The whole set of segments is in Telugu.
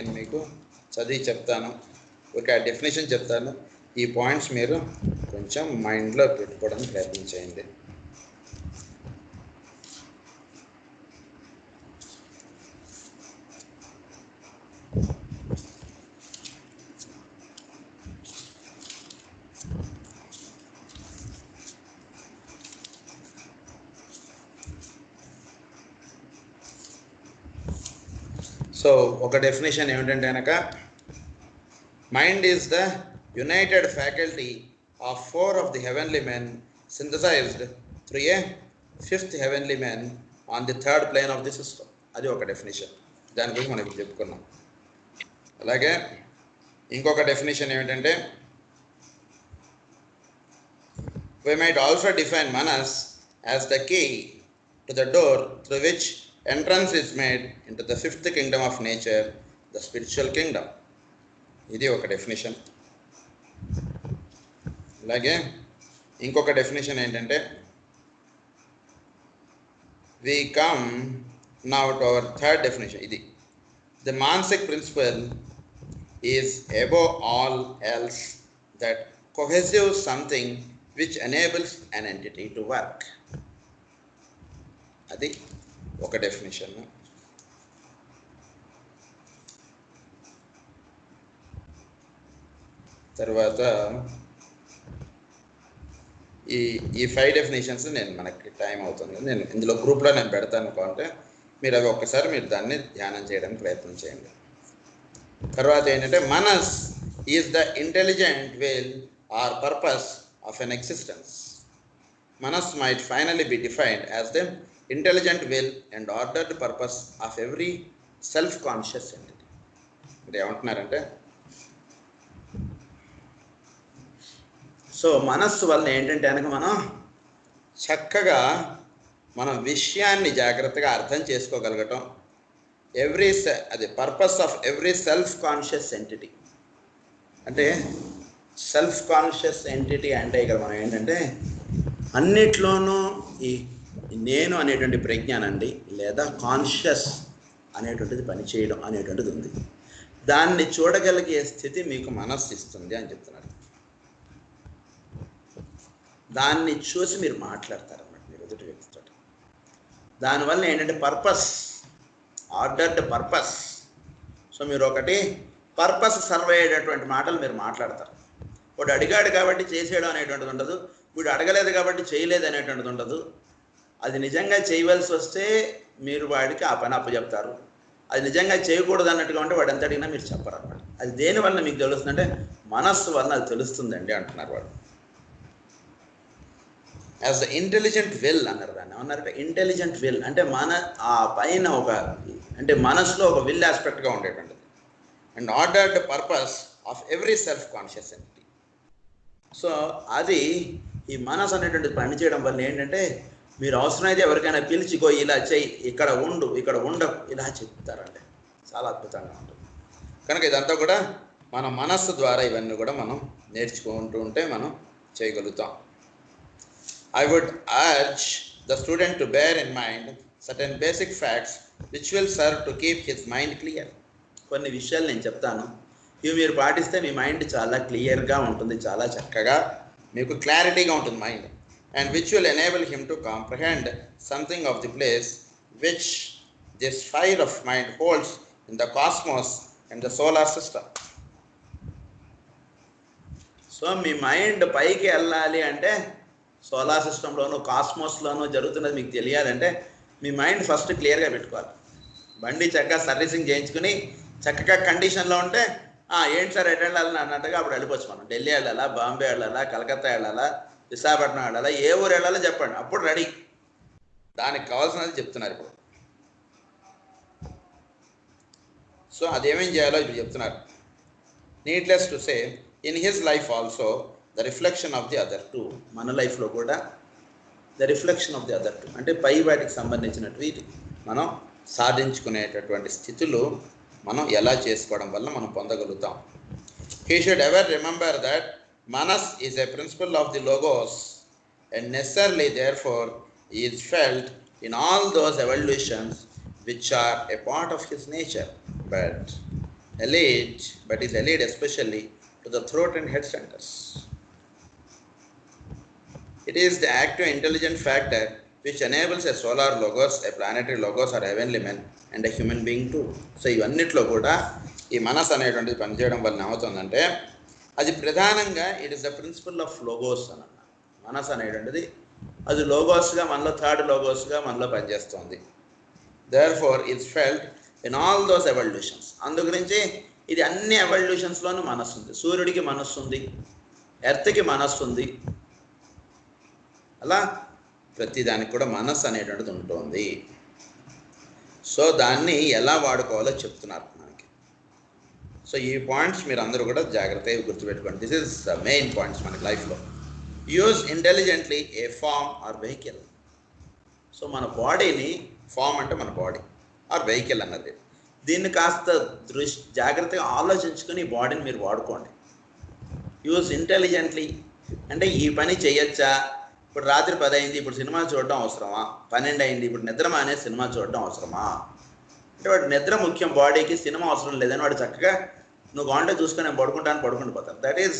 నేను మీకు చదివి చెప్తాను, ఒక డెఫినేషన్ చెప్తాను. ఈ పాయింట్స్ మీరు కొంచెం మైండ్లో పెట్టుకోవడానికి ప్రయత్నించండి. సో ఒక డెఫినేషన్ ఏమిటంటే కనుక, mind is the United faculty of 4 of the heavenly men synthesized through a 5th heavenly man on the 3rd plane of the system. అది ఒక డెఫినేషన్, దాని గురించి మనం చెప్పుకున్నాం. అలాగే ఇంకొక డెఫినేషన్ ఏమిటంటే, we might also define manas as the key to the door through which entrance is made into the 5th kingdom of nature, the spiritual kingdom. ఇది ఒక డెఫినేషన్. అలాగే ఇంకొక డెఫినేషన్ ఏంటంటే, we come now to our third definition. ఇది the manasic principle is above all else that cohesive something which enables an entity to work. అది ఒక డెఫినేషన్. తర్వాత ఈ 5 డెఫినేషన్స్ నేను మనకి టైం అవుతుంది, నేను ఇందులో గ్రూప్లో నేను పెడతాను అనుకుంటే మీరు అవి ఒక్కసారి మీరు దాన్ని ధ్యానం చేయడానికి ప్రయత్నం చేయండి. తర్వాత ఏంటంటే, manas is the intelligent will or purpose of an existence. Manas might finally be defined as the intelligent will and ordered purpose of every self conscious entity. అంటే ఏమంటున్నారంటే, సో మనస్సు వల్ల ఏంటంటే కనుక మనం చక్కగా మనం విషయాన్ని జాగ్రత్తగా అర్థం చేసుకోగలగటం, అది purpose of every self conscious entity. అంటే సెల్ఫ్ కాన్షియస్ ఎంటిటీ అంటే ఇక్కడ మనం ఏంటంటే అన్నిట్లోనూ ఈ నేను అనేటువంటి ప్రజ్ఞానండి, లేదా కాన్షియస్ అనేటువంటిది పనిచేయడం అనేటువంటిది ఉంది. దాన్ని చూడగలిగే స్థితి మీకు మనస్సు ఇస్తుంది అని చెప్తున్నారు. దాన్ని చూసి మీరు మాట్లాడతారు అన్నమాట మీరు ఎదుటి వ్యక్తితో. దానివల్ల ఏంటంటే పర్పస్, ఆర్డర్డ్ పర్పస్. సో మీరు ఒకటి పర్పస్ సర్వ్ అయ్యేటటువంటి మాటలు మీరు మాట్లాడతారు. వాడు అడిగాడు కాబట్టి చేసేయడం అనేటువంటిది ఉండదు, వీడు అడగలేదు కాబట్టి చేయలేదు అనేటువంటిది ఉండదు. అది నిజంగా చేయవలసి వస్తే మీరు వాడికి ఆ పని అప్పచెప్తారు. అది నిజంగా చేయకూడదు అన్నట్టుగా ఉంటే వాడు ఎంత అడిగినా మీరు చెప్పరు అన్నమాట. అది దేనివల్ల మీకు తెలుస్తుందంటే మనస్సు వల్ల అది తెలుస్తుందండి అంటున్నారు వాడు. యాజ్ ద ఇంటెలిజెంట్ విల్ అన్నారు దాన్ని. ఏమన్నారంటే ఇంటెలిజెంట్ విల్ అంటే మన ఆ పైన ఒక అంటే మనసులో ఒక విల్ ఆస్పెక్ట్గా ఉండేటువంటిది. And ordered purpose of every self conscious entity. So అది ఈ మనసు అనేటువంటిది పనిచేయడం వల్ల ఏంటంటే మీరు అవసరమైతే ఎవరికైనా పిలిచిగో ఇలా చెయ్యి, ఇక్కడ ఉండు, ఇక్కడ ఉండకు, ఇలా చెప్తారంటే చాలా అద్భుతంగా ఉంటుంది. కనుక ఇదంతా కూడా మన మనస్సు ద్వారా ఇవన్నీ కూడా మనం నేర్చుకుంటూ ఉంటే మనం చేయగలుగుతాం. I would urge the student to bear in mind certain basic facts which will serve to keep his mind clear. కొన్ని విషయాలు నేను చెప్తాను, ఇవి మీరు పాటిస్తే మీ మైండ్ చాలా క్లియర్గా ఉంటుంది, చాలా చక్కగా మీకు క్లారిటీగా ఉంటుంది mind. And which will enable him to comprehend something of the place which this fire of mind holds in the cosmos and the solar system. So me mind పైకి వెళ్ళాలి అంటే సోలార్ సిస్టంలోనూ కాస్మోస్లోనూ జరుగుతున్నది మీకు తెలియాలంటే మీ మైండ్ ఫస్ట్ క్లియర్గా పెట్టుకోవాలి. బండి చక్కగా సర్వీసింగ్ చేయించుకుని చక్కగా కండిషన్లో ఉంటే ఏంటి సార్ ఎటు వెళ్ళాలని అన్నట్టుగా అప్పుడు వెళ్ళిపోవచ్చు. మనం ఢిల్లీ వెళ్ళాలా, బాంబే వెళ్ళాలా, కలకత్తా వెళ్ళాలా, విశాఖపట్నం వెళ్ళాలా, ఏ ఊరు వెళ్ళాలో చెప్పండి, అప్పుడు రెడీ. దానికి కావాల్సినది చెప్తున్నారు ఇప్పుడు. సో అదేమేం చేయాలో ఇప్పుడు చెప్తున్నారు. Needless to say in his life also the reflection of the other two. మన లైఫ్లో కూడా the reflection of the other two అంటే పై వాటికి సంబంధించినటువంటి మనం సాధించుకునేటటువంటి స్థితులు మనం ఎలా చేసుకోవడం వల్ల మనం పొందగలుగుతాం. He should ever remember that manas is a principle of the logos and necessarily therefore is felt in all those evolutions which are a part of his nature. But allied, but is allied especially to the throat and head centers. It is the active intelligent factor which enables a solar logos, a planetary logos or heavenly man and a human being too. So ఇవన్నిట్లో కూడా ఈ మనసు అనేటువంటిది పనిచేయడం వల్ల ఏమవుతుందంటే అది ప్రధానంగా it is the principle of logos అని అన్న. మనసు అనేటువంటిది అది లోగోస్గా మనలో థర్డ్ లోగోస్గా మనలో పనిచేస్తుంది. Therefore it's felt in all those evolutions. అందు గురించి ఇది అన్ని ఎవల్యూషన్స్లోనూ మనస్సు ఉంది. సూర్యుడికి మనస్సు ఉంది, ఎర్త్కి మనస్సు ఉంది, అలా ప్రతిదానికి కూడా మనస్సు అనేటువంటిది ఉంటుంది. సో దాన్ని ఎలా వాడుకోవాలో చెప్తున్నారు మనకి. సో ఈ పాయింట్స్ మీరు అందరూ కూడా జాగ్రత్తగా గుర్తుపెట్టుకోండి. This is the main points మనకి లైఫ్లో. Use intelligently a form or vehicle. So మన బాడీని, ఫామ్ అంటే మన బాడీ ఆర్ వెహికల్ అన్నది, దీన్ని కాస్త జాగ్రత్తగా ఆలోచించుకొని ఈ బాడీని మీరు వాడుకోండి. యూజ్ ఇంటెలిజెంట్లీ అంటే ఈ పని చేయొచ్చా, ఇప్పుడు రాత్రి 10 అయింది, ఇప్పుడు సినిమా చూడడం అవసరమా, 12 అయింది, ఇప్పుడు నిద్ర మానే సినిమా చూడడం అవసరమా అంటే వాడు నిద్ర ముఖ్యం, బాడీకి సినిమా అవసరం లేదని వాడు చక్కగా నువ్వు కాంటే చూసుకొని నేను పడుకుంటూ పోతాను. That is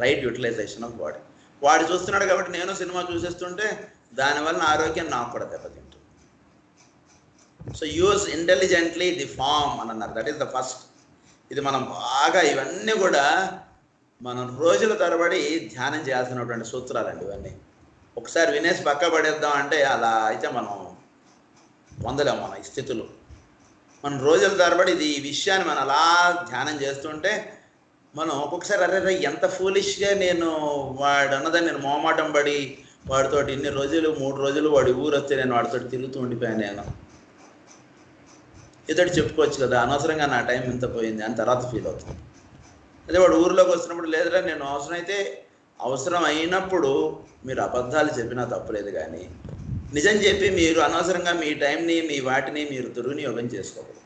right utilization of body. వాడు చూస్తున్నాడు కాబట్టి నేను సినిమా చూసేస్తుంటే దానివల్ల ఆరోగ్యం నాకు కూడా దెబ్బతింటుంది. So use intelligently the form అని అన్నారు. That is the first. ఇది మనం బాగా ఇవన్నీ కూడా మనం రోజుల తరబడి ధ్యానం చేయాల్సినటువంటి సూత్రాలండి ఇవన్నీ. ఒకసారి వినేసి పక్క పడేద్దాం అంటే అలా అయితే మనం పొందలేము మన ఈ స్థితులు. మనం రోజుల తరబడి ఈ విషయాన్ని మనం అలా ధ్యానం చేస్తుంటే మనం ఒక్కొక్కసారి అరే ఎంత ఫూలిష్గా నేను వాడు అన్నదాన్ని నేను మోమాటం పడి వాడితో ఇన్ని రోజులు 3 రోజులు వాడి ఊరు వస్తే నేను వాడితో తిరుగుతూ ఉండిపోయాను. నేను ఇతడు చెప్పుకోవచ్చు కదా, అనవసరంగా నా టైం ఇంత పోయింది అని తర్వాత ఫీల్ అవుతుంది. అదే వాడు ఊరిలోకి వస్తున్నప్పుడు లేదురా నేను అవసరం అయినప్పుడు మీరు అబద్ధాలు చెప్పినా తప్పులేదు, కానీ నిజం చెప్పి మీరు అనవసరంగా మీ టైంని మీ వాటిని మీరు దుర్వినియోగం చేసుకోకూడదు.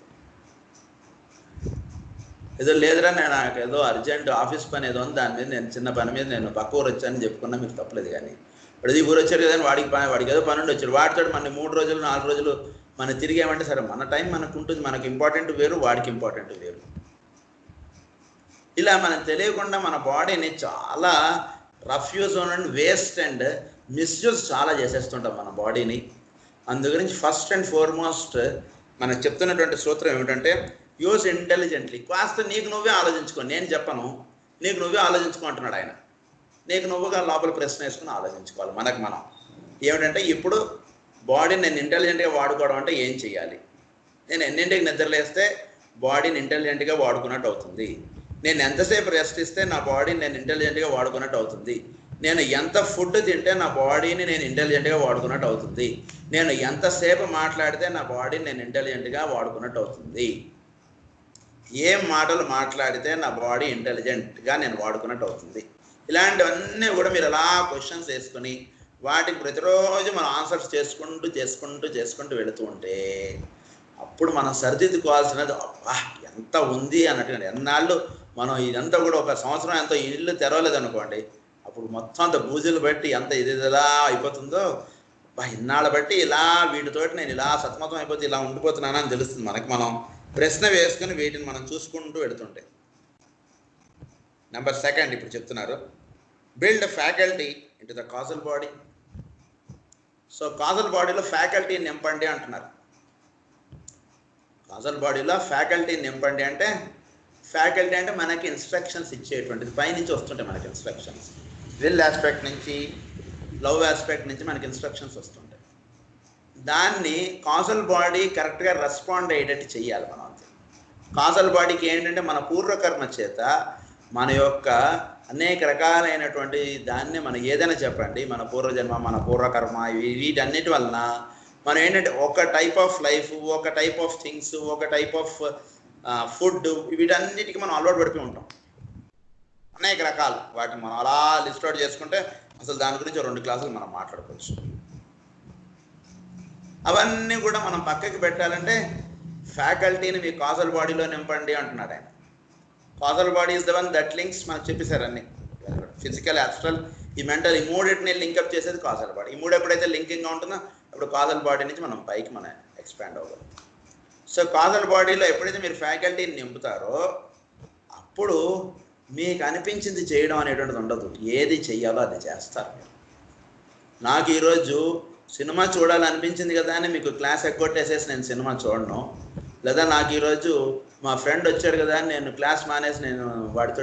ఏదో లేదురా నాకు ఏదో అర్జెంట్ ఆఫీస్ పని ఏదో ఉంది, దాని మీద నేను చిన్న పని మీద నేను పక్క ఊరు వచ్చానని చెప్పుకున్నా మీకు తప్పలేదు. కానీ వాడు ఈ ఊరు వచ్చారు కదా వాడికి ఏదో పని ఉండి వచ్చాడు, వాడితో మన 3 రోజులు 4 రోజులు మనం తిరిగామంటే సరే మన టైం మనకు ఉంటుంది, మనకు ఇంపార్టెంట్ వేరు, వాడికి ఇంపార్టెంట్ వేరు. ఇలా మనం తెలియకుండా మన బాడీని చాలా rough use and waste and misuse చాలా చేసేస్తుంటాం మన బాడీని. అందు గురించి ఫస్ట్ అండ్ ఫార్మోస్ట్ మనకు చెప్తున్నటువంటి సూత్రం ఏమిటంటే యూజ్ ఇంటెలిజెంట్లీ. కాస్త నీకు నువ్వే ఆలోచించుకో, నేను చెప్పను, నీకు నువ్వే ఆలోచించుకుంటున్నాడు ఆయన. నీకు నువ్వుగా లోపల ప్రశ్న వేసుకుని ఆలోచించుకోవాలి. మనకు మనం ఏమిటంటే ఇప్పుడు బాడీని నేను ఇంటెలిజెంట్గా వాడుకోవడం అంటే ఏం చేయాలి, నేను ఎన్నింటికి నిద్రలేస్తే బాడీని ఇంటెలిజెంట్గా వాడుకున్నట్టు అవుతుంది, నేను ఎంతసేపు రెస్ట్ ఇస్తే నా బాడీని నేను ఇంటెలిజెంట్గా వాడుకున్నట్టు అవుతుంది, నేను ఎంత ఫుడ్ తింటే నా బాడీని నేను ఇంటెలిజెంట్గా వాడుకున్నట్టు అవుతుంది, నేను ఎంతసేపు మాట్లాడితే నా బాడీని నేను ఇంటెలిజెంట్గా వాడుకున్నట్టు అవుతుంది, ఏం మాటలు మాట్లాడితే నా బాడీ ఇంటెలిజెంట్గా నేను వాడుకున్నట్టు అవుతుంది. ఇలాంటివన్నీ కూడా మీరు అలా క్వశ్చన్స్ వేసుకొని వాటికి ప్రతిరోజు మనం ఆన్సర్స్ చేసుకుంటూ వెళుతూ ఉంటే అప్పుడు మనం సరిదిద్దుకోవాల్సినది అబ్బా ఎంత ఉంది అన్నట్టుగా. ఎన్నాళ్ళు మనం ఇదంతా కూడా 1 సంవత్సరం ఎంతో ఇల్లు తెరవలేదు అనుకోండి, అప్పుడు మొత్తం అంత బూజులు బట్టి ఎంత ఇది ఎలా అయిపోతుందో, ఇన్నాళ్ళ బట్టి ఇలా వీటితోటి నేను ఇలా సతమతం అయిపోతే ఇలా ఉండిపోతున్నాను అని తెలుస్తుంది మనకి. మనం ప్రశ్న వేసుకుని వీటిని మనం చూసుకుంటూ వెళుతుంటే. నెంబర్ 2 ఇప్పుడు చెప్తున్నారు, build faculty into the causal body. So Kajal బాడీలో ఫ్యాకల్టీ నింపండి అంటున్నారు. కాజల్ బాడీలో ఫ్యాకల్టీ నింపండి అంటే ఫ్యాకల్టీ అంటే మనకి ఇన్స్ట్రక్షన్స్ ఇచ్చేటువంటిది, పైనుంచి వస్తుంటాయి మనకి ఇన్స్ట్రక్షన్స్. విల్ ఆస్పెక్ట్ నుంచి, లవ్ ఆస్పెక్ట్ నుంచి మనకి ఇన్స్ట్రక్షన్స్ వస్తుంటాయి. దాన్ని కాజల్ బాడీ కరెక్ట్గా రెస్పాండ్ అయ్యేటట్టు చెయ్యాలి మనం. అంతే. కాజల్ బాడీకి ఏంటంటే మన పూర్వకర్మ చేత మన యొక్క అనేక రకాలైనటువంటి దాన్ని మనం ఏదైనా చెప్పండి, మన పూర్వజన్మ, మన పూర్వకర్మ, వీటన్నిటి వలన మనం ఏంటంటే ఒక టైప్ ఆఫ్ లైఫ్, ఒక టైప్ ఆఫ్ థింగ్స్, ఒక టైప్ ఆఫ్ ఫుడ్, వీటన్నిటికీ మనం అలవాటు పడిపోయి ఉంటాం. అనేక రకాలు వాటిని మనం అలా లిస్ట్ అవుట్ చేసుకుంటే అసలు దాని గురించి 2 క్లాసులు మనం మాట్లాడుకోవచ్చు. అవన్నీ కూడా మనం పక్కకి పెట్టాలంటే ఫ్యాకల్టీని మీ కాజల్ బాడీలో నింపండి అంటున్నాడు ఆయన. Causal body is the one that links, మనకు చెప్పేశారు అన్ని. ఫిజికల్, యాస్ట్రల్, ఈ మెంటల్, ఈ మూడింటిని లింకప్ చేసేది కాజల్ బాడీ. ఈ 3 ఎప్పుడైతే లింకింగ్గా ఉంటుందో అప్పుడు కాజల్ బాడీ నుంచి మనం పైకి ఎక్స్పాండ్ అవ్వగలం. సో కాజల్ బాడీలో ఎప్పుడైతే మీరు ఫ్యాకల్టీని నింపుతారో అప్పుడు మీకు అనిపించింది చేయడం అనేటువంటిది ఉండదు. ఏది చెయ్యాలో అది చేస్తారు. నాకు ఈరోజు సినిమా చూడాలనిపించింది కదా అని మీకు క్లాస్ ఎగ్గొట్టేసేసి నేను సినిమా చూడను, లేదా నాకు ఈరోజు మా ఫ్రెండ్ వచ్చాడు కదా అని నేను క్లాస్ మానేసి నేను వాడితో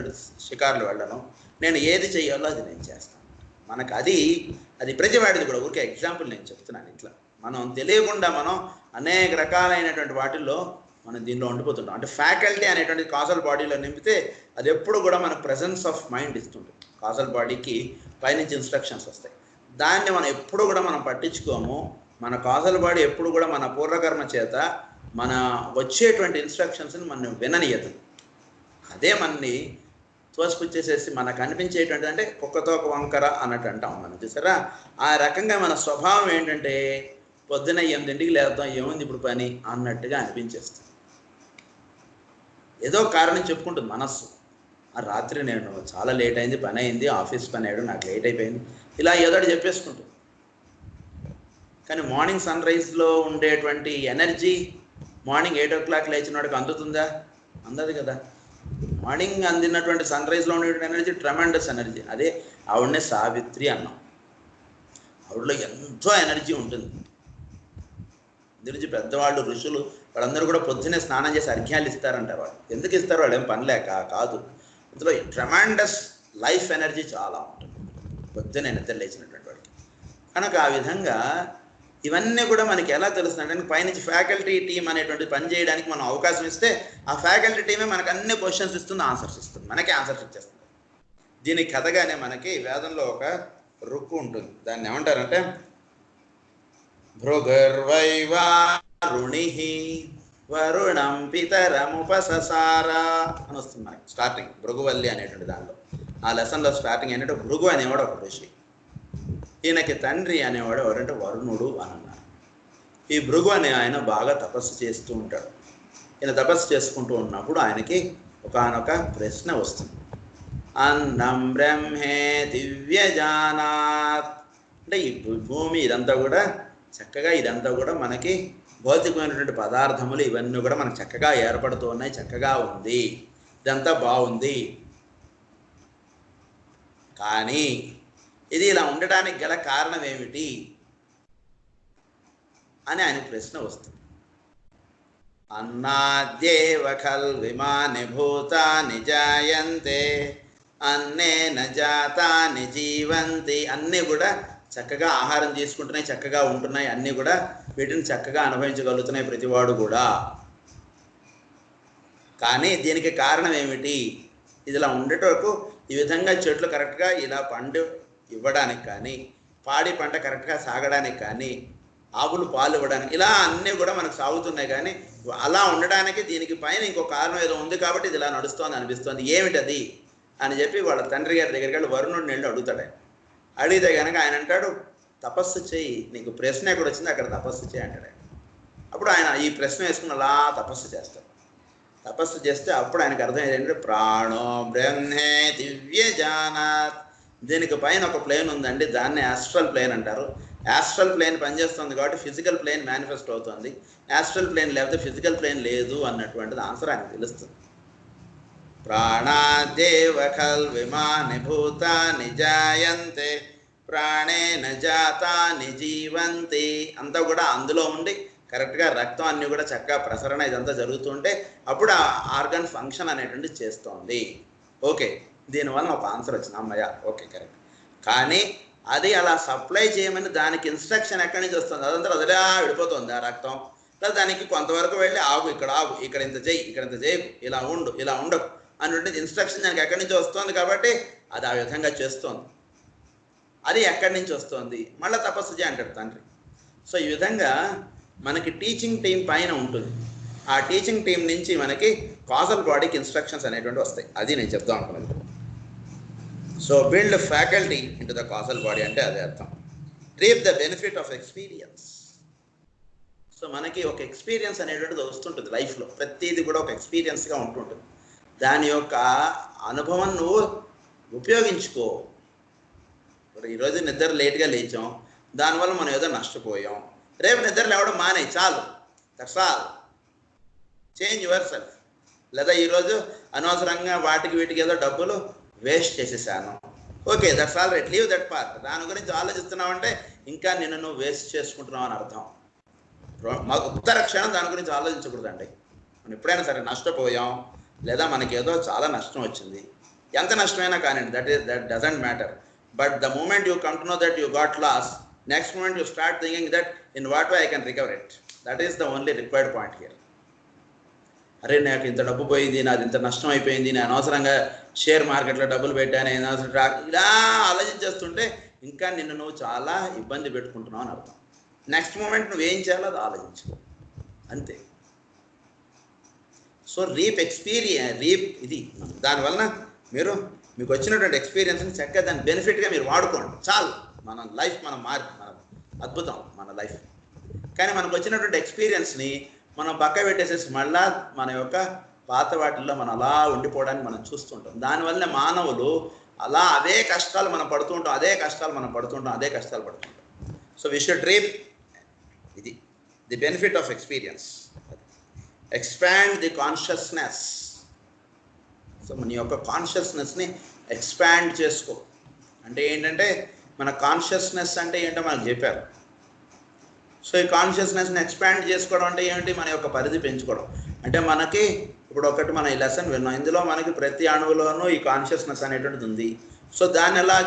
షికార్లు వెళ్ళను. నేను ఏది చెయ్యాలో అది నేను చేస్తాను. మనకు అది ప్రతివాడిది కూడా. ఊరికే ఎగ్జాంపుల్ నేను చెప్తున్నాను. ఇట్లా మనం తెలియకుండా మనం అనేక రకాలైనటువంటి వాటిల్లో మనం దీనిలో ఉండిపోతుంటాం. అంటే ఫ్యాకల్టీ అనేటువంటి కాజల్ బాడీలో నింపితే అది ఎప్పుడు కూడా మనకు ప్రెజెన్స్ ఆఫ్ మైండ్ ఇస్తుంటుంది. కాజల్ బాడీకి పైనుంచి ఇన్స్ట్రక్షన్స్ వస్తాయి. దాన్ని మనం ఎప్పుడు కూడా మనం పట్టించుకోము. మన కాజల్ బాడీ ఎప్పుడు కూడా మన పూర్వకర్మ చేత మన వచ్చేటువంటి ఇన్స్ట్రక్షన్స్ని మనం విననీయదు. అదే మనని తోసిపుచ్చేసేసి మనకు అనిపించేటువంటి, అంటే కుక్కతో ఒక వంకర అన్నట్టు అంటాం మనం, చూసారా? ఆ రకంగా మన స్వభావం ఏంటంటే పొద్దున 8ంటికి లేద్దాం, ఏముంది ఇప్పుడు పని అన్నట్టుగా అనిపించేస్తుంది. ఏదో కారణం చెప్పుకుంటుంది మనస్సు. ఆ రాత్రి నేను చాలా లేట్ అయింది, పని అయింది, ఆఫీస్ పని అయ్యాడు, నాకు లేట్ అయిపోయింది, ఇలా ఏదో చెప్పేసుకుంటుంది. కానీ మార్నింగ్ సన్ రైజ్లో ఉండేటువంటి ఎనర్జీ మార్నింగ్ 8 o'clock లేచిన వాడికి అందుతుందా? అందదు కదా. మార్నింగ్ అందినటువంటి సన్ రైజ్లో ఉండేటువంటి ఎనర్జీ ట్రెమెండస్ ఎనర్జీ. అదే ఆవిడనే సావిత్రి అన్నాం. ఆవిడలో ఎంతో ఎనర్జీ ఉంటుంది. గురించి పెద్దవాళ్ళు, ఋషులు వాళ్ళందరూ కూడా పొద్దున్నే స్నానం చేసి అర్ఘ్యాలు ఇస్తారంటారు. వాళ్ళు ఎందుకు ఇస్తారు? వాళ్ళు ఏం పని లేక కాదు. ఇందులో ట్రెమెండస్ లైఫ్ ఎనర్జీ చాలా ఉంటుంది పొద్దున్నే నిద్ర లేచినటువంటి వాడికి. కనుక ఆ విధంగా ఇవన్నీ కూడా మనకి ఎలా తెలుస్తుందంటే, పైనుంచి ఫ్యాకల్టీ టీం అనేటువంటి పని చేయడానికి మనం అవకాశం ఇస్తే ఆ ఫ్యాకల్టీ టీమే మనకు అన్ని క్వశ్చన్స్ ఇస్తుంది, ఆన్సర్స్ ఇస్తుంది, మనకే ఆన్సర్స్ ఇచ్చేస్తుంది. దీనికి కథగానే మనకి వేదంలో ఒక రుక్కు ఉంటుంది. దాన్ని ఏమంటారంటే భృగుర్వైవారుణి వరుణం పితరముపససార అని వస్తుంది మనకి స్టార్టింగ్. భృగువల్లి అనేటువంటి దాంట్లో ఆ లెసన్లో స్టార్టింగ్ ఏంటంటే భృగు అనేవాడు ఒక ఋషి. ఈయనకి తండ్రి అనేవాడు ఎవరంటే వరుణుడు అని అన్నారు. ఈ భృగు అనే ఆయన బాగా తపస్సు చేస్తూ ఉంటాడు. ఈయన తపస్సు చేసుకుంటూ ఉన్నప్పుడు ఆయనకి ఒకానొక ప్రశ్న వస్తుంది. అన్నం బ్రహ్మే దివ్యజానాత్. అంటే ఈ భూమి ఇదంతా కూడా చక్కగా, ఇదంతా కూడా మనకి భౌతికమైనటువంటి పదార్థములు ఇవన్నీ కూడా మనకు చక్కగా ఏర్పడుతూ ఉన్నాయి, చక్కగా ఉంది, ఇదంతా బాగుంది. కానీ ఇది ఇలా ఉండడానికి గల కారణం ఏమిటి అని ఆయన ప్రశ్న వస్తుంది. అన్నాద్యేవ ఖల్విమాని భూతాని జాయంతే అన్నేన జాతాని జీవంతి. అన్నీ కూడా చక్కగా ఆహారం తీసుకుంటున్నాయి, చక్కగా ఉంటున్నాయి, అన్నీ కూడా వీటిని చక్కగా అనుభవించగలుగుతున్నాయి ప్రతివాడు కూడా. కానీ దీనికి కారణం ఏమిటి? ఇదిలా ఉండేటకు ఈ విధంగా చెట్లు కరెక్ట్గా ఇలా పండు ఇవ్వడానికి కానీ, పాడి పంట కరెక్ట్గా సాగడానికి కానీ, ఆవులు పాలు ఇవ్వడానికి, ఇలా అన్నీ కూడా మనకు సాగుతున్నాయి. కానీ అలా ఉండడానికి దీనికి పైన ఇంకో కారణం ఏదో ఉంది కాబట్టి ఇది ఇలా నడుస్తోంది అనిపిస్తోంది. ఏమిటది అని చెప్పి వాళ్ళ తండ్రి గారి దగ్గరికి వెళ్ళి వరుణుడిని వెళ్ళి అడుగుతాడు. అడిగితే కనుక ఆయన అంటాడు, తపస్సు చేయి, నీకు ప్రశ్న ఎక్కడ వచ్చింది అక్కడ తపస్సు చేయి అంటాడు. అప్పుడు ఆయన ఈ ప్రశ్న వేసుకుని అలా తపస్సు చేస్తాడు. తపస్సు చేస్తే అప్పుడు ఆయనకు అర్థమయ్యేది ఏంటంటే ప్రాణో బ్రహ్మే దివ్యజానాత్. దీనికి పైన ఒక ప్లేన్ ఉందండి, దాన్ని యాస్ట్రల్ ప్లేన్ అంటారు. యాస్ట్రల్ ప్లేన్ పనిచేస్తుంది కాబట్టి ఫిజికల్ ప్లేన్ మేనిఫెస్ట్ అవుతుంది. యాస్ట్రల్ ప్లేన్ లేకపోతే ఫిజికల్ ప్లేన్ లేదు అన్నటువంటిది ఆన్సర్ ఆయనకు తెలుస్తుంది. ప్రాణాదేవ ఖల్విమాని భూతాని జాయంతే ప్రాణేన జాతాని జీవంతి. అంతా కూడా అందులో ఉండి కరెక్ట్గా రక్తం అన్నీ కూడా చక్కగా ప్రసరణ ఇదంతా జరుగుతుంటే అప్పుడు ఆ ఆర్గన్ ఫంక్షన్ అనేటువంటి చేస్తోంది. ఓకే, దీనివల్ల ఒక ఆన్సర్ వచ్చింది, అమ్మయ్య, ఓకే కరెక్ట్. కానీ అది అలా సప్లై చేయమని దానికి ఇన్స్ట్రక్షన్ ఎక్కడి నుంచి వస్తుంది? అదంతా అదిలా విడిపోతుంది ఆ రక్తం. లేదా దానికి కొంతవరకు వెళ్ళి ఆగు, ఇక్కడ ఆగు, ఇక్కడ ఇంత చేయి, ఇక్కడ ఇంత చేయకు, ఇలా ఉండు, ఇలా ఉండకు అనేటువంటి ఇన్స్ట్రక్షన్ దానికి ఎక్కడి నుంచి వస్తుంది కాబట్టి అది ఆ విధంగా చేస్తోంది. అది ఎక్కడి నుంచి వస్తుంది? మళ్ళీ తపస్సు చేయి అంటాడు తండ్రి. సో ఈ విధంగా మనకి టీచింగ్ టీం పైన ఉంటుంది. ఆ టీచింగ్ టీం నుంచి మనకి కాజల్ బాడీకి ఇన్స్ట్రక్షన్స్ అనేటువంటి వస్తాయి. అది నేను చెప్దాం అనుకున్నాను. So build faculty into the causal body అంటే అదే అర్థం. Reap the benefit of experience. So మనకి ఒక ఎక్స్పీరియన్స్ అనేటువంటిది వస్తుంటుంది లైఫ్లో. ప్రతిదీ కూడా ఒక ఎక్స్పీరియన్స్గా ఉంటుంటుంది. దాని యొక్క అనుభవం నువ్వు ఉపయోగించుకో. ఈరోజు నిద్ర లేట్గా లేచాం, దానివల్ల మనం ఏదో నష్టపోయాం. రేపు నిద్ర లేవడం మానే, చాలు, that's all. Change your self. లేదా ఈరోజు అనవసరంగా వాటికి వీటికి ఏదో డబ్బులు వేస్ట్ చేసేసాను. Okay, that's all right, leave that part. దాని గురించి ఆలోచిస్తున్నావు అంటే ఇంకా నిన్ను నువ్వు వేస్ట్ చేసుకుంటున్నావు అని అర్థం. ఉత్తర క్షణం దాని గురించి ఆలోచించకూడదండి. మనం ఎప్పుడైనా సరే నష్టపోయాం లేదా మనకి ఏదో చాలా నష్టం వచ్చింది, ఎంత నష్టమైనా కానివ్వండి, that doesn't matter. But the moment you come to know that you got loss, next moment you start thinking that in what way I can recover it. That is the only required point here. అరే నాకు ఇంత డబ్బు పోయింది, నాది ఇంత నష్టం అయిపోయింది, నేను అనవసరంగా షేర్ మార్కెట్లో డబ్బులు పెట్టాను, ఇలా ఆలోచించేస్తుంటే ఇంకా నిన్ను నువ్వు చాలా ఇబ్బంది పెట్టుకుంటున్నావు అని అర్థం. నెక్స్ట్ మూమెంట్ నువ్వేం చేయాలో అది ఆలోచించు, అంతే. సో రీప్ ఇది దానివల్ల మీకు వచ్చినటువంటి ఎక్స్పీరియన్స్ని చక్కగా దాని బెనిఫిట్గా మీరు వాడుకోండి, చాలు. మన లైఫ్ మన అద్భుతం మన లైఫ్. కానీ మనకు వచ్చినటువంటి ఎక్స్పీరియన్స్ని మనం పక్క పెట్టేసేసి మళ్ళా మన యొక్క పాత వాటిల్లో మనం అలా ఉండిపోవడానికి మనం చూస్తుంటాం. దానివల్ల మానవులు అలా అదే కష్టాలు మనం పడుతుంటాం. సో వి షుడ్ రీప్ ఇది the benefit of experience. Expand the consciousness. So మన యొక్క కాన్షియస్నెస్ని ఎక్స్పాండ్ చేసుకో. అంటే ఏంటంటే మన కాన్షియస్నెస్ అంటే ఏంటో మనకు చెప్పారు. సో ఈ కాన్షియస్నెస్ని ఎక్స్పాండ్ చేసుకోవడం అంటే ఏమిటి? మన యొక్క పరిధి పెంచుకోవడం. అంటే మనకి ఇప్పుడు ఒకటి మన ఈ లెసన్ విన్నాం, ఇందులో మనకి ప్రతి అణువులోనూ ఈ కాన్షియస్నెస్ అనేటువంటిది ఉంది. సో దాన్ని అలా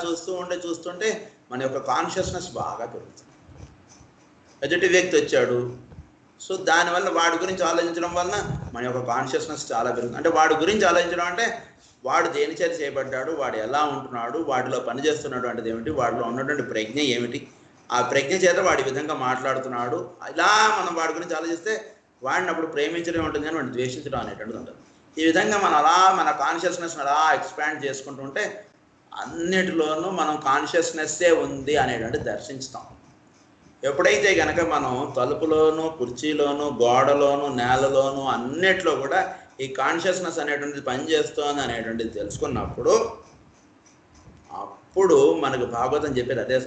చూస్తుంటే మన యొక్క కాన్షియస్నెస్ బాగా పెరుగుతుంది. ఎదుటి వ్యక్తి వచ్చాడు, సో దానివల్ల వాడి గురించి ఆలోచించడం వలన మన యొక్క కాన్షియస్నెస్ చాలా పెరుగుతుంది. అంటే వాడి గురించి ఆలోచించడం అంటే వాడు దేని చేత చేయబడ్డాడు, వాడు ఎలా ఉంటున్నాడు, వాడిలో పనిచేస్తున్నాడు అంటే ఏమిటి, వాడిలో ఉన్నటువంటి ప్రజ్ఞ ఏమిటి, ఆ ప్రజ్ఞ చేత వాడి విధంగా మాట్లాడుతున్నాడు. ఇలా మనం వాడి గురించి ఆలోచిస్తే వాడిని అప్పుడు ప్రేమించడం ఉంటుంది కానీ వాడిని ద్వేషించడం అనేటువంటిది ఉంటుంది. ఈ విధంగా మనం అలా మన కాన్షియస్నెస్ని అలా ఎక్స్పాండ్ చేసుకుంటుంటే అన్నిటిలోనూ మనం కాన్షియస్నెస్సే ఉంది అనేటువంటి దర్శించుతాం. ఎప్పుడైతే కనుక మనం తలుపులోను, కుర్చీలోను, గోడలోను, నేలలోను అన్నిట్లో కూడా ఈ కాన్షియస్నెస్ అనేటువంటిది పనిచేస్తోంది అనేటువంటిది తెలుసుకున్నప్పుడు అప్పుడు మనకు భాగవతం చెప్పేది అదే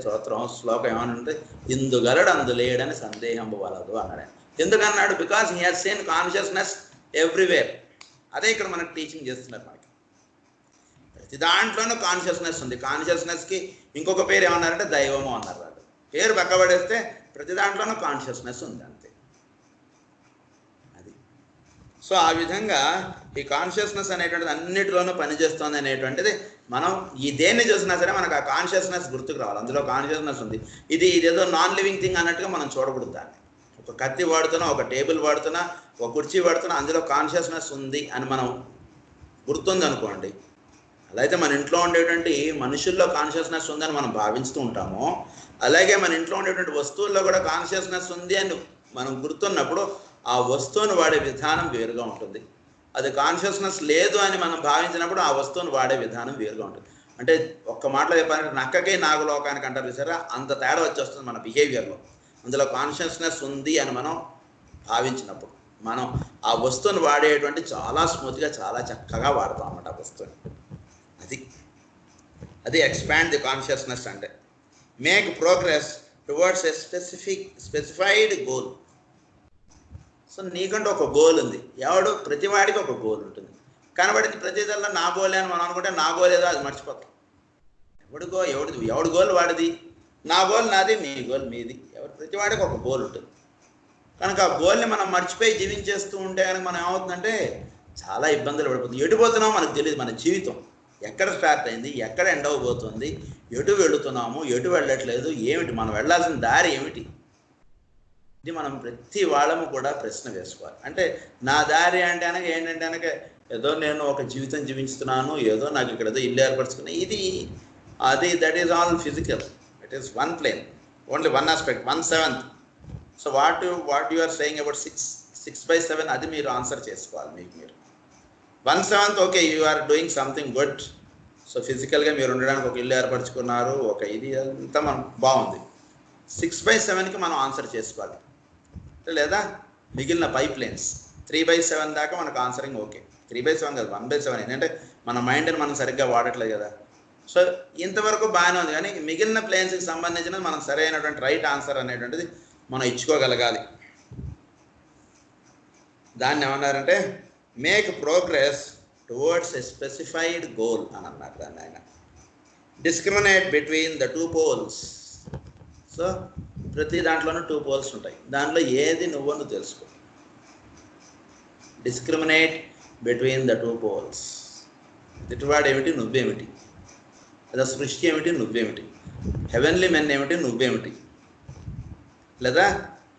శ్లోకం ఏమనంటే ఇందుగలడు అందులేడని సందేహం వలదు అన్నాడు. ఎందుకన్నాడు? Because he has seen consciousness everywhere. అదే ఇక్కడ మనకు టీచింగ్ చేస్తున్నారు. మనకి ప్రతి దాంట్లోనూ కాన్షియస్నెస్ ఉంది. కాన్షియస్నెస్కి ఇంకొక పేరు ఏమన్నారంటే దైవము అన్నారు. వాళ్ళు పేరు పక్కబడేస్తే ప్రతి దాంట్లోనూ కాన్షియస్నెస్ ఉంది, అంతే. అది సో ఆ విధంగా ఈ కాన్షియస్నెస్ అనేటువంటిది అన్నిటిలోనూ పనిచేస్తుంది అనేటువంటిది మనం ఈ దేన్ని చూసినా సరే మనకు ఆ కాన్షియస్నెస్ గుర్తుకు రావాలి. అందులో కాన్షియస్నెస్ ఉంది. ఇదేదో నాన్ లివింగ్ థింగ్ అన్నట్టుగా మనం చూడకూడదు దాన్ని. ఒక కత్తి వాడుతున్నా, ఒక టేబుల్ వాడుతున్నా, ఒక కుర్చీ వాడుతున్నా, అందులో కాన్షియస్నెస్ ఉంది అని మనం గుర్తుంది అనుకోండి. అలా అయితే మన ఇంట్లో ఉండేటువంటి మనుషుల్లో కాన్షియస్నెస్ ఉందని మనం భావిస్తూ ఉంటాము. అలాగే మన ఇంట్లో ఉండేటువంటి వస్తువుల్లో కూడా కాన్షియస్నెస్ ఉంది అని మనం గుర్తున్నప్పుడు ఆ వస్తువును వాడే విధానం వేరుగా ఉంటుంది. అది కాన్షియస్నెస్ లేదు అని మనం భావించినప్పుడు ఆ వస్తువును వాడే విధానం వేరుగా ఉంటుంది. అంటే ఒక్క మాటలో చెప్పాలంటే నక్కకే నాగులోకానికి అంటారు చూసారా, అంత తేడా వచ్చేస్తుంది మన బిహేవియర్లో. అందులో కాన్షియస్నెస్ ఉంది అని మనం భావించినప్పుడు మనం ఆ వస్తువును వాడేటువంటి చాలా స్మూత్గా, చాలా చక్కగా వాడతాం అన్నమాట ఆ వస్తువుని. అది ఎక్స్పాండ్ ది కాన్షియస్నెస్ అంటే. Make progress towards a specified goal. So నీకంటే ఒక గోల్ ఉంది. ప్రతివాడికి ఒక గోల్ ఉంటుంది. కనబడింది ప్రతిదల్లా నా గోలే అని మనం అనుకుంటే నా గోల్ ఏదో అది మర్చిపోతాం. ఎవడి గోల్ వాడిది, నా గోల్ నాది, మీ గోల్ మీది. ప్రతివాడికి ఒక గోల్ ఉంటుంది. కనుక ఆ గోల్ని మనం మర్చిపోయి జీవించేస్తూ ఉంటే కనుక మనం ఏమవుతుందంటే చాలా ఇబ్బందులు పడిపోతుంది. ఎటు పోతున్నామో మనకు తెలియదు. మన జీవితం ఎక్కడ స్టార్ట్ అయింది, ఎక్కడ ఎండ్ అవబోతుంది, ఎటు వెళుతున్నాము, ఎటు వెళ్ళట్లేదు, ఏమిటి మనం వెళ్ళాల్సిన దారి ఏమిటి, ఇది మనం ప్రతి వాళ్ళము కూడా ప్రశ్న వేసుకోవాలి. అంటే నా దారి అంటే అనగా ఏంటంటే అనక ఏదో నేను ఒక జీవితం జీవిస్తున్నాను, ఏదో నాకు ఇక్కడ ఏదో ఇల్లు ఏర్పరచుకున్నా, that is all physical. It is one plane, only one aspect, 1/7. So what you are saying about 6/7 అది మీరు ఆన్సర్ చేసుకోవాలి. మీరు 1/7 okay, you are doing something good. So ఫిజికల్గా మీరు ఉండడానికి ఒక ఇల్లు ఏర్పరచుకున్నారు, ఒక ఇది అంతా మనం బాగుంది. 6/7కి మనం ఆన్సర్ చేసుకోవాలి. లేదా మిగిలిన పైప్లైన్స్ 3/7 దాకా మనకు ఆన్సరింగ్ ఓకే. 3/7 కాదు, 1/7. ఏంటంటే మన మైండ్ని మనం సరిగ్గా వాడట్లేదు కదా. సో ఇంతవరకు బాగానే ఉంది, కానీ మిగిలిన ప్లేన్స్కి సంబంధించినది మనం సరైనటువంటి రైట్ ఆన్సర్ అనేటువంటిది మనం ఇచ్చుకోగలగాలి. దాన్ని ఏమన్నారంటే make progress towards a specified goal అని అన్నారు దాన్ని ఆయన. Discriminate between the two poles. So ప్రతి దాంట్లోనూ టూ పోల్స్ ఉంటాయి, దాంట్లో ఏది నువ్వు తెలుసుకో. Discriminate between the two poles. ఇటువాడు ఏమిటి, నువ్వేమిటి, లేదా సృష్టి ఏమిటి, నువ్వేమిటి, హెవెన్లీ మెన్ ఏమిటి, నువ్వేమిటి, లేదా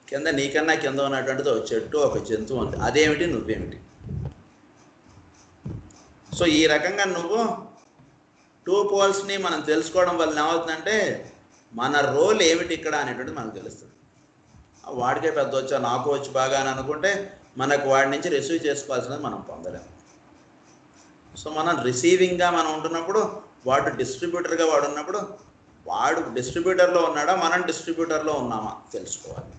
కింద నీకన్నా కింద ఉన్నటువంటిది ఒక చెట్టు ఒక జంతువు ఉంది, అదేమిటి, నువ్వేమిటి. సో ఈ రకంగా నువ్వు టూ పోల్స్ని మనం తెలుసుకోవడం వల్ల ఏమవుతుందంటే మన రోల్ ఏమిటి ఇక్కడ అనేటువంటిది మనకు తెలుస్తుంది. వాడికే పెద్ద వచ్చా నాకు వచ్చి బాగా అని అనుకుంటే మనకు వాడి నుంచి రిసీవ్ చేసుకోవాల్సినది మనం పొందలేము. సో మనం రిసీవింగ్గా మనం ఉంటున్నప్పుడు వాడు డిస్ట్రిబ్యూటర్గా వాడు ఉన్నప్పుడు వాడు డిస్ట్రిబ్యూటర్లో ఉన్నాడా మనం డిస్ట్రిబ్యూటర్లో ఉన్నామా తెలుసుకోవాలి.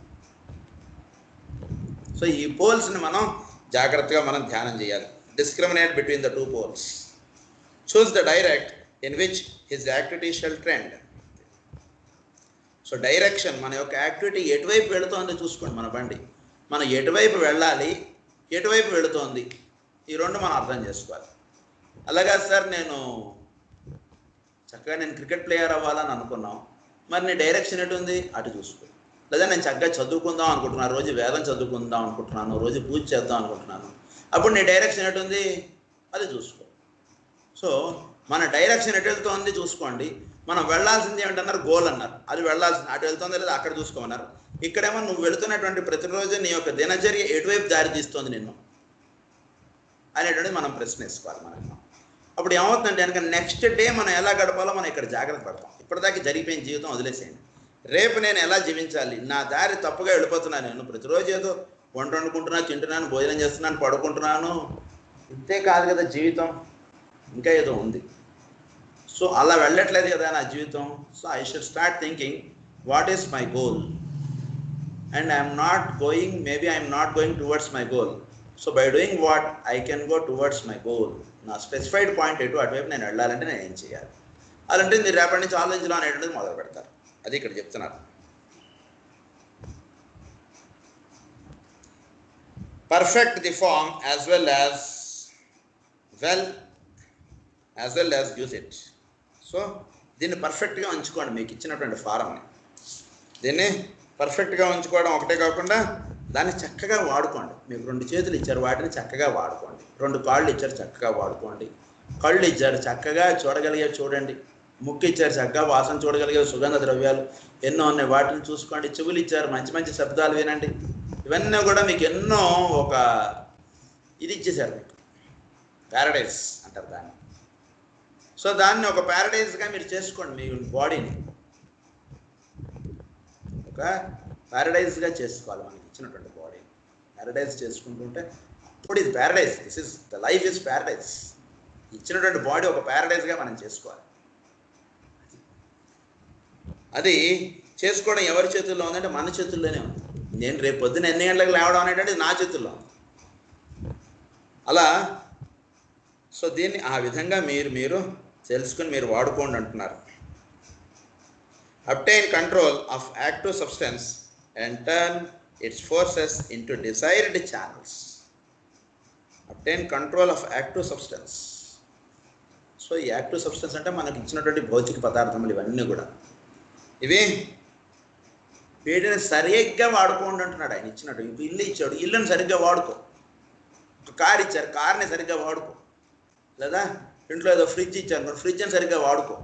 సో ఈ పోల్స్ని మనం జాగ్రత్తగా మనం ధ్యానం చేయాలి. Discriminate between the two poles. Choose the direct in which his activity shall trend. So direction, మన యొక్క యాక్టివిటీ ఎటువైపు వెళుతోంది చూసుకోండి. మన బండి మనం ఎటువైపు వెళ్ళాలి, ఎటువైపు వెళుతోంది, ఈ రెండు మనం అర్థం చేసుకోవాలి. అలాగా సార్ నేను చక్కగా క్రికెట్ ప్లేయర్ అవ్వాలని అనుకున్నాం, మరి నీ డైరెక్షన్ ఎటు ఉంది అటు చూసుకో. లేదా నేను చక్కగా చదువుకుందాం అనుకుంటున్నాను, రోజు వేదం చదువుకుందాం అనుకుంటున్నాను, రోజు పూజ చేద్దాం అనుకుంటున్నాను, అప్పుడు నీ డైరెక్షన్ ఎటు ఉంది అది చూసుకో. సో మన డైరెక్షన్ ఎటు వెళ్తుంది చూసుకోండి. మనం వెళ్ళాల్సింది ఏమిటన్నారు, గోల్ అన్నారు, అది వెళ్ళాల్సింది అటు వెళ్తుందో లేదా అక్కడ చూసుకోమన్నారు. ఇక్కడేమో నువ్వు వెళుతున్నటువంటి ప్రతిరోజు నీ యొక్క దినచర్య ఎటువైపు దారి తీస్తుంది నిన్ను అనేటువంటిది మనం ప్రశ్న వేసుకోవాలి మనకి. అప్పుడు ఏమవుతుందంటే కనుక నెక్స్ట్ డే మనం ఎలా గడపాలో మనం ఇక్కడ జాగ్రత్త పడతాం. ఇప్పటిదాకా జరిగిపోయిన జీవితం వదిలేసేయండి. రేపు నేను ఎలా జీవించాలి, నా దారి తప్పుగా వెళ్ళిపోతున్నాను, నేను ప్రతిరోజు ఏదో వంట వండుకుంటున్నాను, తింటున్నాను, భోజనం చేస్తున్నాను, పడుకుంటున్నాను, ఇంతే కాదు కదా జీవితం, ఇంకా ఏదో ఉంది. సో అలా వెళ్ళట్లేదు కదా నా జీవితం. So I should start thinking what is my goal and I'm not going, maybe I'm not going towards my goal. So by doing what I can go towards my goal. నా స్పెసిఫైడ్ పాయింట్ ఎటు అటువైపు నేను వెళ్ళాలంటే నేను ఏం చేయాలి, అలాంటే మీరు రేపటి నుంచి ఆలోచించడం అనేటువంటిది మొదలు పెడతారు. అది ఇక్కడ చెప్తున్నారు. Perfect the form as well as use it. So దీన్ని పర్ఫెక్ట్గా ఉంచుకోండి. మీకు ఇచ్చినటువంటి ఫారంని దీన్ని పర్ఫెక్ట్గా ఉంచుకోవడం ఒకటే కాకుండా దాన్ని చక్కగా వాడుకోండి. మీకు 2 చేతులు ఇచ్చారు, వాటిని చక్కగా వాడుకోండి. 2 కాళ్ళు ఇచ్చారు, చక్కగా వాడుకోండి. కళ్ళు ఇచ్చారు, చక్కగా చూడగలిగే చూడండి. ముక్కు ఇచ్చారు, చక్కగా వాసన చూడగలిగే సుగంధ ద్రవ్యాలు ఎన్నో ఉన్నాయి, వాటిని చూసుకోండి. చెవులు ఇచ్చారు, మంచి మంచి శబ్దాలు వినండి. ఇవన్నీ కూడా మీకు ఎన్నో ఒక ఇది ఇచ్చేశారు, మీకు ప్యారడైజ్ అంటారు దాన్ని. సో దాన్ని ఒక ప్యారడైజ్గా మీరు చేసుకోండి. మీ బాడీని ఒక ప్యారడైజ్గా చేసుకోవాలి. మనకి ఇచ్చినటువంటి బాడీని ప్యారడైజ్ చేసుకుంటుంటే అప్పుడు ఇది Paradise. This is the life is Paradise. ఇచ్చినటువంటి బాడీ ఒక ప్యారడైజ్గా మనం చేసుకోవాలి. అది చేసుకోవడం ఎవరి చేతుల్లో ఉందంటే మన చేతుల్లోనే ఉంది. నేను రేపు పొద్దున ఎన్ని గంటలకు లేవడం అనేటువంటిది నా చేతుల్లో ఉంది. అలా సో దీన్ని ఆ విధంగా మీరు తెలుసుకుని మీరు వాడుకోండి అంటున్నారు. Obtain control of active substance and turn it's forces into desired channels. Obtain control of active substance. So ఈ యాక్టివ్ సబ్స్టెన్స్ అంటే మనకి ఇచ్చినటువంటి భౌతిక పదార్థములు ఇవన్నీ కూడా ఇవి వీటిని సరిగ్గా వాడుకోండి అంటున్నాడు ఆయన. ఇచ్చినట్టు ఇల్లు ఇచ్చాడు, ఇల్లుని సరిగ్గా వాడుకో. ఒక కార్ ఇచ్చారు, కార్ని సరిగ్గా వాడుకో. లేదా ఇంట్లో ఏదో ఫ్రిడ్జ్ ఇచ్చారు, ఫ్రిడ్జ్ని సరిగ్గా వాడుకో.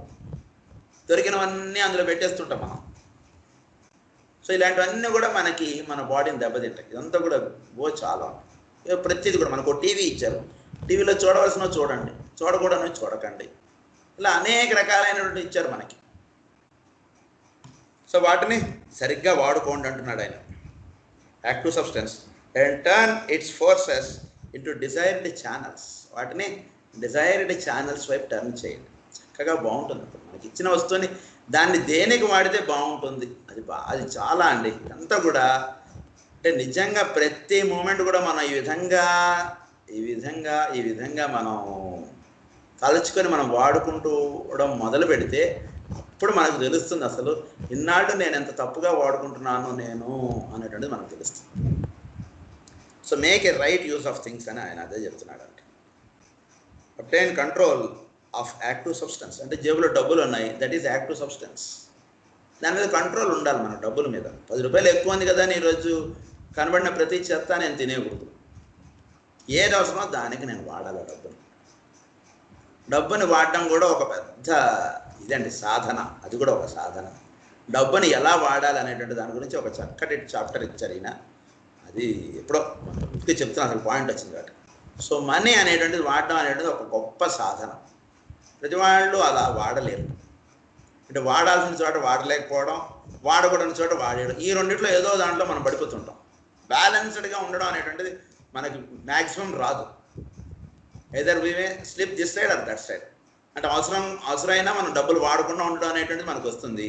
దొరికినవన్నీ అందులో పెట్టేస్తుంటాం మనం. సో ఇలాంటివన్నీ కూడా మనకి మన బాడీని దెబ్బతింటాయి. ఇదంతా కూడా చాలా ప్రతిదీ కూడా మనకు టీవీ ఇచ్చారు, టీవీలో చూడవలసినవి చూడండి, చూడకూడనివి చూడకండి. ఇలా అనేక రకాలైనటువంటి ఇచ్చారు మనకి. సో వాటిని సరిగ్గా వాడుకోండి అంటున్నాడు ఆయన. Active substance and turn it's forces into desired channels. వాటిని డిజైర్డ్ ఛానల్స్ వైపు టర్న్ చేయండి. చక్కగా బాగుంటుంది. మనకి ఇచ్చిన వస్తువుని దాన్ని దేనికి వాడితే బాగుంటుంది, అది చాలా అండి. అంతా కూడా అంటే నిజంగా ప్రతి మూమెంట్ కూడా మనం ఈ విధంగా మనం తలుచుకొని మనం వాడుకుంటూడం మొదలు పెడితే అప్పుడు మనకు తెలుస్తుంది అసలు ఇన్నాళ్ళు నేను ఎంత తప్పుగా వాడుకుంటున్నాను నేను అనేటువంటిది మనకు తెలుస్తుంది. So make a right use of things అని ఆయన అదే చెప్తున్నాడు అంటే. Obtain control of active substance, అంటే జేబులో డబ్బులు ఉన్నాయి, దట్ ఈస్ యాక్టివ్ సబ్స్టెన్స్. దాని మీద కంట్రోల్ ఉండాలి మన డబ్బుల మీద. 10 రూపాయలు ఎక్కువ ఉంది కదా అని ఈరోజు కనబడిన ప్రతి చెత్త నేను తినేకూడదు. ఏది అవసరమో దానికి నేను వాడాలి డబ్బుని వాడడం కూడా ఒక పెద్ద ఇదండి, సాధన. అది కూడా ఒక సాధన. డబ్బుని ఎలా వాడాలి అనేటువంటి దాని గురించి ఒక చక్కటి చాప్టర్ ఇచ్చారు ఈయన. అది ఎప్పుడో చెప్తున్నా, అసలు పాయింట్ వచ్చింది కాబట్టి. సో మనీ అనేటువంటిది వాడడం అనేటువంటిది ఒక గొప్ప సాధన. ప్రతి వాళ్ళు అలా వాడలేరు. అంటే వాడాల్సిన చోట వాడలేకపోవడం, వాడకూడని చోట వాడేయడం, ఈ రెండిట్లో ఏదో దాంట్లో మనం పడిపోతుంటాం. బ్యాలెన్స్డ్గా ఉండడం అనేటువంటిది మనకి మ్యాక్సిమం రాదు. Either we may slip this side or that side. అంటే అవసరమైనా మనం డబ్బులు వాడకుండా ఉండడం అనేటువంటిది మనకు వస్తుంది,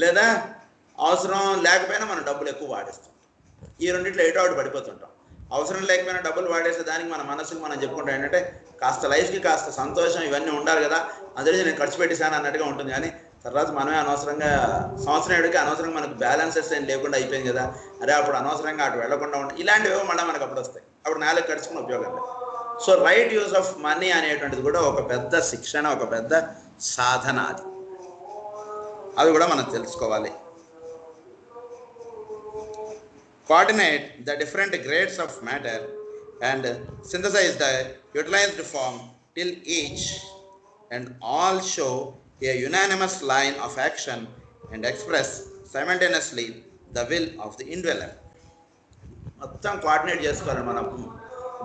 లేదా అవసరం లేకపోయినా మనం డబ్బులు ఎక్కువ వాడేస్తాం. ఈ రెండిట్లో ఏటో ఒకటి పడిపోతుంటాం. అవసరం లేకపోయినా డబ్బులు వాడేసే దానికి మన మనసుకు మనం చెప్పుకుంటాం ఏంటంటే కాస్త లైఫ్కి కాస్త సంతోషం ఇవన్నీ ఉండాలి కదా, అందులో నేను ఖర్చు పెట్టేశాను అన్నట్టుగా ఉంటుంది. కానీ తర్వాత మనమే అనవసరంగా సంవత్సరం ఏడుకి అనవసరంగా మనకు బ్యాలెన్సెస్ ఏం లేకుండా అయిపోయింది కదా, అరే అప్పుడు అనవసరంగా అటు వెళ్లకుండా ఉంటాయి. ఇలాంటివి మళ్ళీ మనకు అప్పుడు వస్తాయి. అప్పుడు నాలుగు ఖర్చుకుని ఉపయోగం లేదు. So right use of money అనేటువంటిది కూడా ఒక పెద్ద శిక్షణ, ఒక పెద్ద సాధన. అది కూడా మనం తెలుసుకోవాలి. Coordinate the different grades of matter and synthesize the utilized form till each and all show a unanimous line of action and express simultaneously the will of the indweller. మొత్తం కోఆర్డినేట్ చేసుకోవాలి. మనం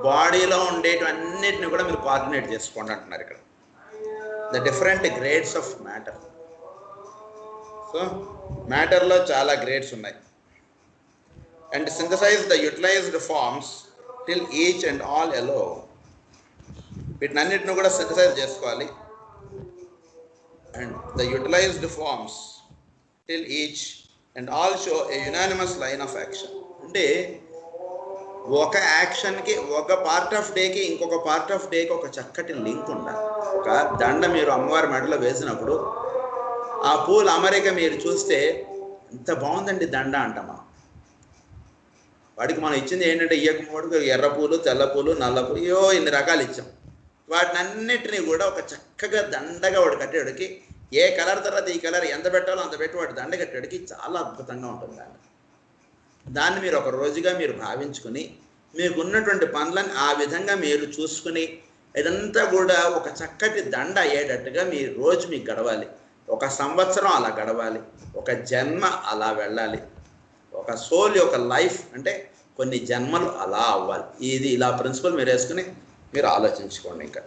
బాడీలో ఉండేటివన్నిటిని కూడా మీరు కోఆర్డినేట్ చేసుకోండి అంటున్నారు ఇక్కడ. The different grades of matter. So మ్యాటర్లో చాలా గ్రేడ్స్ ఉన్నాయి. And synthesize the utilized forms till each and all allow. వీటినన్నిటిని కూడా సింథసైజ్ చేసుకోవాలి. And the utilized forms till each and all show a unanimous line of action. అంటే ఒక యాక్షన్కి, ఒక పార్ట్ ఆఫ్ డేకి ఇంకొక పార్ట్ ఆఫ్ డేకి ఒక చక్కటి లింక్ ఉండాలి. ఒక దండ మీరు అమ్మవారి మెడలో వేసినప్పుడు ఆ పూల అమరిక మీరు చూస్తే ఎంత బాగుందండి దండ అంటామా. వాడికి మనం ఇచ్చింది ఏంటంటే ఇయ్యకపోవడానికి ఎర్ర పూలు, తెల్ల పూలు, నల్ల పూలు, ఇన్ని రకాలు ఇచ్చాం. వాటిని అన్నిటినీ కూడా ఒక చక్కగా దండగా వాడు కట్టేవాడికి ఏ కలర్ తర్వాత ఈ కలర్ ఎంత పెట్టాలో అంత పెట్టి వాడు దండ కట్టేవాడికి చాలా అద్భుతంగా ఉంటుంది. దాన్ని మీరు ఒక రోజుగా మీరు భావించుకుని మీకున్నటువంటి పనులను ఆ విధంగా మీరు చూసుకుని ఇదంతా కూడా ఒక చక్కటి దండ అయ్యేటట్టుగా మీ రోజు మీకు గడవాలి. ఒక సంవత్సరం అలా గడవాలి, ఒక జన్మ అలా వెళ్ళాలి, ఒక సోల్ యొక్క లైఫ్ అంటే కొన్ని జన్మలు అలా అవ్వాలి. ఇది ఇలా ప్రిన్సిపల్ మీరు వేసుకుని మీరు ఆలోచించుకోండి. ఇంకా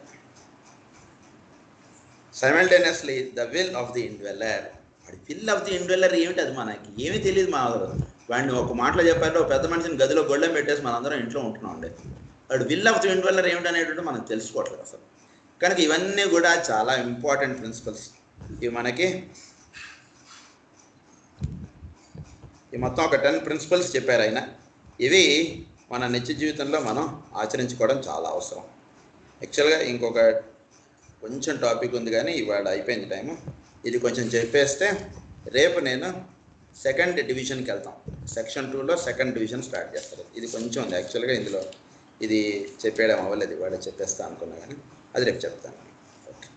simultaneously the will of the indweller. వాడి విల్ ఆఫ్ ది ఇండ్వెల్లర్ ఏమిటి, అది మనకి ఏమీ తెలియదు. మా వాడిని ఒక మాటలో చెప్పారంటే ఒక పెద్ద మనిషిని గదిలో గొళ్ళెం పెట్టేసి మనందరం ఇంట్లో ఉంటున్నాం అండి. వాడు విల్ ఆఫ్ ది ఇండ్వెల్లర్ ఏమిటి అనేటువంటి మనం తెలుసుకోవట్లేదు అసలు. కనుక ఇవన్నీ కూడా చాలా ఇంపార్టెంట్ ప్రిన్సిపల్స్. ఇవి మనకి ఈ మొత్తం ఒక 10 ప్రిన్సిపల్స్ చెప్పారు ఆయన. ఇవి మన నిత్య జీవితంలో మనం ఆచరించుకోవడం చాలా అవసరం. యాక్చువల్గా ఇంకొక కొంచెం టాపిక్ ఉంది కానీ ఇవాళ అయిపోయింది టైము. ఇది కొంచెం చెప్పేస్తే రేపు నేను సెకండ్ డివిజన్కి వెళ్తాం. సెక్షన్ 2లో సెకండ్ డివిజన్ స్టార్ట్ చేస్తారు. ఇది కొంచెం ఉంది యాక్చువల్గా, ఇందులో ఇది చెప్పేయడం అవ్వలేదు, ఇవాళ చెప్పేస్తా అనుకున్నా కానీ అది రేపు చెప్తాను. ఓకే.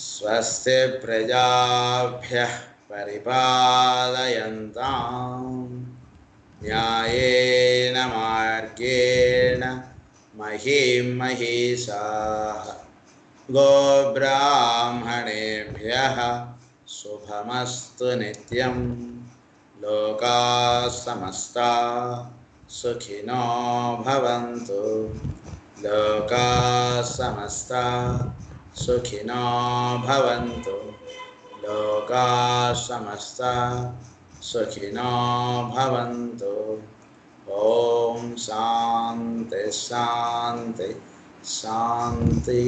స్వస్తి ప్రజాభ్యః పరిపాలయంతాం న్యాయేన మార్గేణ మహీం మహీషాః గోబ్రాహ్మణేభ్యః శుభమస్తు నిత్యం. లోకాః సమస్తాః సుఖినో భవంతు. లోకాః సమస్తాః సుఖినో భవంతు. లోకాః సమస్తాః సుఖినో భవంతు. ఓం శాంతి శాంతి శాంతి.